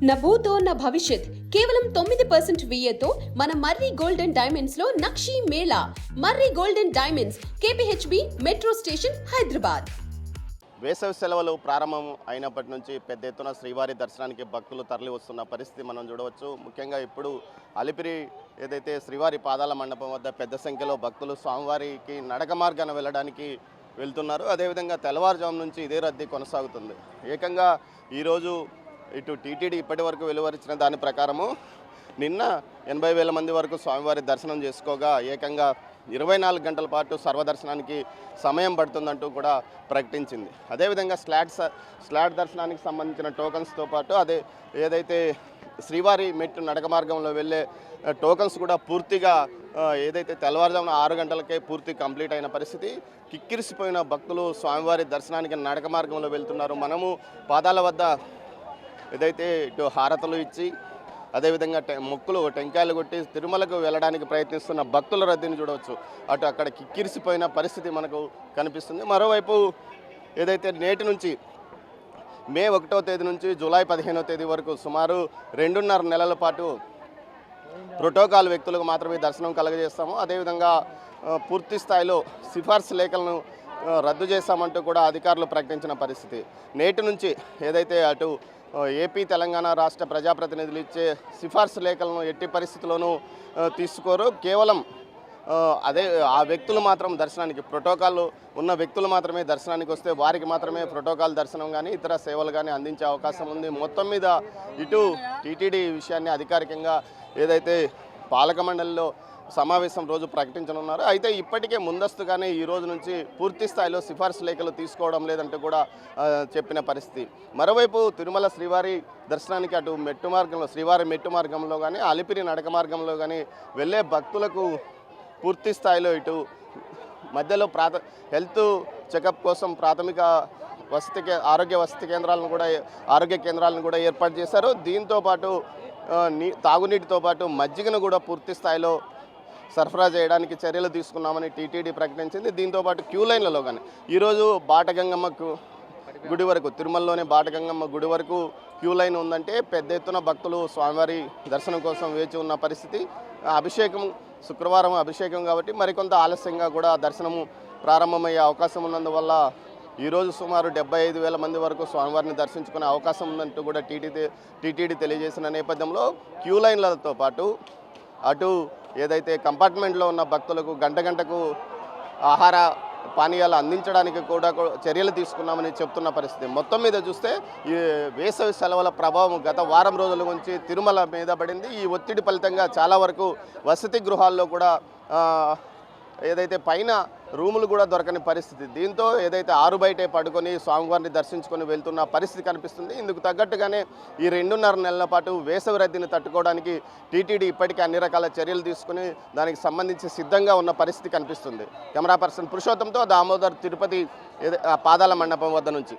నా భూతో నా భవిష్యత్ కేవలం 9% VAతో మన మర్రి గోల్డ్ అండ్ డైమండ్స్ లో నక్షి మేళా. Marri gold and diamonds, KPHB metro station, Hyderabad. వేసవి సెలవులు ప్రారంభం అయినప్పటి నుంచి పెద్ద ఎత్తున శ్రీవారి దర్శనానికి భక్తులు తరలి వస్తున్న పరిస్థితి మనం చూడవచ్చు. ముఖ్యంగా ఇప్పుడు అలిపిరి ఏదైతే శ్రీవారి పాదాల మండపం వద్ద పెద్ద సంఖ్యలో భక్తులు స్వామివారికి నడక మార్గాన వెళ్ళడానికి వెళ్తున్నారు. అదేవిధంగా తెల్లవారుజాము నుంచి ఇదే రద్దీ కొనసాగుతుంది. ఏకంగా ఈరోజు ఇటు టీటీడీ ఇప్పటి వరకు వెలువరించిన దాని ప్రకారము నిన్న 80,000 మంది వరకు స్వామివారి దర్శనం చేసుకోగా ఏకంగా 24 గంటల పాటు సర్వదర్శనానికి సమయం పడుతుందంటూ కూడా ప్రకటించింది. అదేవిధంగా స్లాట్ దర్శనానికి సంబంధించిన టోకన్స్తో పాటు ఏదైతే శ్రీవారి మెట్టు నడక మార్గంలో వెళ్ళే టోకన్స్ కూడా పూర్తిగా ఏదైతే తెల్లవారుజామున 6 గంటలకే పూర్తి కంప్లీట్ అయిన పరిస్థితి. కిక్కిరిసిపోయిన భక్తులు స్వామివారి దర్శనానికి నడక మార్గంలో వెళ్తున్నారు. మనము పాదాల వద్ద ఏదైతే ఇటు హారతలు ఇచ్చి అదేవిధంగా మొక్కులు టెంకాయలు కొట్టి తిరుమలకు వెళ్ళడానికి ప్రయత్నిస్తున్న భక్తుల రద్దీని చూడవచ్చు. అక్కడ కిక్కిరిసిపోయిన పరిస్థితి మనకు కనిపిస్తుంది. మరోవైపు ఏదైతే నేటి నుంచి మే 1వ తేదీ నుంచి జూలై 15వ తేదీ వరకు సుమారు 2.5 నెలల పాటు ప్రోటోకాల్ వ్యక్తులకు మాత్రమే దర్శనం కలుగజేస్తాము. అదేవిధంగా పూర్తి స్థాయిలో సిఫార్సు లేఖలను రద్దు చేస్తామంటూ కూడా అధికారులు ప్రకటించిన పరిస్థితి. నేటి నుంచి ఏదైతే అటు ఏపీ తెలంగాణ రాష్ట్ర ప్రజాప్రతినిధులు ఇచ్చే సిఫార్సు లేఖలను ఎట్టి పరిస్థితుల్లోనూ తీసుకోరు. కేవలం ఆ వ్యక్తులు మాత్రం దర్శనానికి ప్రోటోకాల్ ఉన్న వ్యక్తులు మాత్రమే దర్శనానికి వస్తే వారికి మాత్రమే ప్రోటోకాల్ దర్శనం కానీ ఇతర సేవలు కానీ అందించే అవకాశం ఉంది. మొత్తం మీద ఇటు టీటీడీ విషయాన్ని అధికారికంగా ఏదైతే పాలక మండలిలో సమావేశం రోజు ప్రకటించనున్నారు. అయితే ఇప్పటికే ముందస్తుగానే ఈ రోజు నుంచి పూర్తి స్థాయిలో సిఫార్సు లేఖలు తీసుకోవడం లేదంటూ కూడా చెప్పిన పరిస్థితి. మరోవైపు తిరుమల శ్రీవారి దర్శనానికి అటు మెట్టు మార్గంలో శ్రీవారి మెట్టు మార్గంలో కానీ అలిపిరి నడక మార్గంలో కానీ వెళ్ళే భక్తులకు పూర్తి స్థాయిలో ఇటు మధ్యలో హెల్త్ చెకప్ కోసం ప్రాథమిక ఆరోగ్య వసతి ఆరోగ్య కేంద్రాలను కూడా ఏర్పాటు చేశారు. దీంతో పాటు తాగునీటితో పాటు మజ్జిగను కూడా పూర్తి స్థాయిలో సరఫరా చేయడానికి చర్యలు తీసుకున్నామని టీటీడీ ప్రకటించింది. దీంతోపాటు క్యూ లైన్లలో కానీ ఈరోజు బాటగంగమ్మ గుడి వరకు తిరుమలలోని బాటగంగమ్మ గుడి వరకు క్యూ లైన్ ఉందంటే పెద్ద ఎత్తున భక్తులు స్వామివారి దర్శనం కోసం వేచి ఉన్న పరిస్థితి. అభిషేకం శుక్రవారం అభిషేకం కాబట్టి మరికొంత ఆలస్యంగా కూడా దర్శనము ప్రారంభమయ్యే అవకాశం ఉన్నందువల్ల ఈరోజు సుమారు 75,000 మంది వరకు స్వామివారిని దర్శించుకునే అవకాశం ఉందంటూ కూడా టీటీడీ తెలియజేసిన నేపథ్యంలో క్యూ లైన్లతో పాటు అటు ఏదైతే కంపార్ట్మెంట్లో ఉన్న భక్తులకు గంటకు ఆహార పానీయాలు అందించడానికి కూడా చర్యలు తీసుకున్నామని చెప్తున్న పరిస్థితి. మొత్తం మీద చూస్తే ఈ వేసవి సెలవుల ప్రభావం గత వారం రోజుల నుంచి తిరుమల మీద పడింది. ఈ ఒత్తిడి ఫలితంగా చాలా వరకు వసతి గృహాల్లో కూడా ఏదైతే పైన రూములు కూడా దొరకని పరిస్థితి. దీంతో ఏదైతే ఆరు బయటే పడుకొని స్వామివారిని దర్శించుకొని వెళ్తున్న పరిస్థితి కనిపిస్తుంది. ఇందుకు తగ్గట్టుగానే ఈ 2.5 నెలల పాటు వేసవి రద్దీని తట్టుకోవడానికి టీటీడీ ఇప్పటికే అన్ని రకాల చర్యలు తీసుకుని దానికి సంబంధించి సిద్ధంగా ఉన్న పరిస్థితి కనిపిస్తుంది. కెమెరా పర్సన్ పురుషోత్తంతో దామోదర్, తిరుపతి పాదాల మండపం వద్ద నుంచి.